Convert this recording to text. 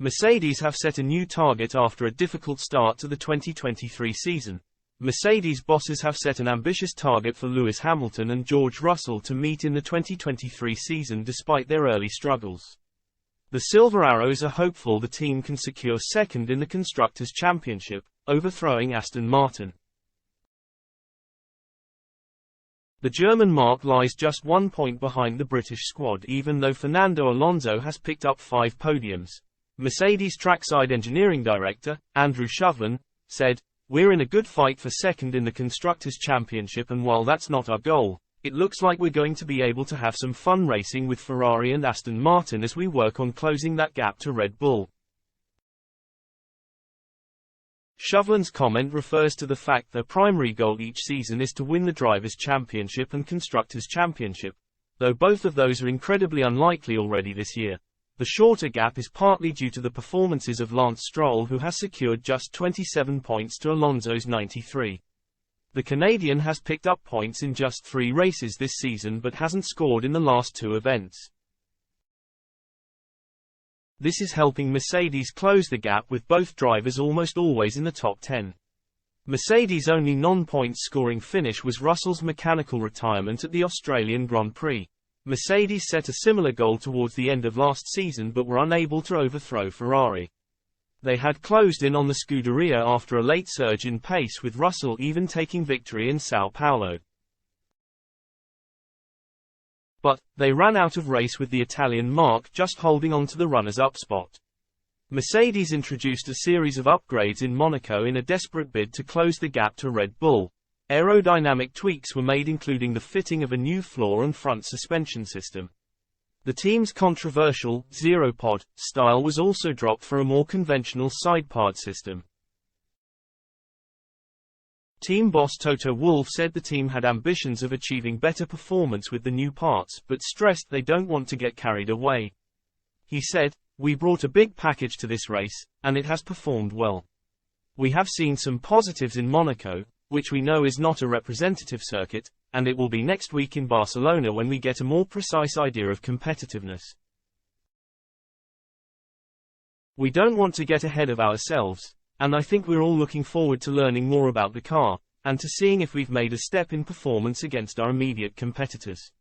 Mercedes have set a new target after a difficult start to the 2023 season. Mercedes bosses have set an ambitious target for Lewis Hamilton and George Russell to meet in the 2023 season despite their early struggles. The Silver Arrows are hopeful the team can secure second in the Constructors' Championship, overthrowing Aston Martin. The German marque lies just 1 point behind the British squad even though Fernando Alonso has picked up 5 podiums. Mercedes trackside engineering director, Andrew Ast0n, said, "We're in a good fight for second in the Constructors' Championship, and while that's not our goal, it looks like we're going to be able to have some fun racing with Ferrari and Aston Martin as we work on closing that gap to Red Bull." Ast0n's comment refers to the fact their primary goal each season is to win the Drivers' Championship and Constructors' Championship, though both of those are incredibly unlikely already this year. The shorter gap is partly due to the performances of Lance Stroll, who has secured just 27 points to Alonso's 93. The Canadian has picked up points in just 3 races this season but hasn't scored in the last 2 events. This is helping Mercedes close the gap with both drivers almost always in the top 10. Mercedes' only non-point scoring finish was Russell's mechanical retirement at the Australian Grand Prix. Mercedes set a similar goal towards the end of last season but were unable to overthrow Ferrari. They had closed in on the Scuderia after a late surge in pace, with Russell even taking victory in São Paulo. But they ran out of race with the Italian marque just holding on to the runners-up spot. Mercedes introduced a series of upgrades in Monaco in a desperate bid to close the gap to Red Bull. Aerodynamic tweaks were made, including the fitting of a new floor and front suspension system. The team's controversial zero-pod style was also dropped for a more conventional side-pod system. Team boss Toto Wolff said the team had ambitions of achieving better performance with the new parts, but stressed they don't want to get carried away. He said, "We brought a big package to this race, and it has performed well. We have seen some positives in Monaco, which we know is not a representative circuit, and it will be next week in Barcelona when we get a more precise idea of competitiveness. We don't want to get ahead of ourselves, and I think we're all looking forward to learning more about the car, and to seeing if we've made a step in performance against our immediate competitors."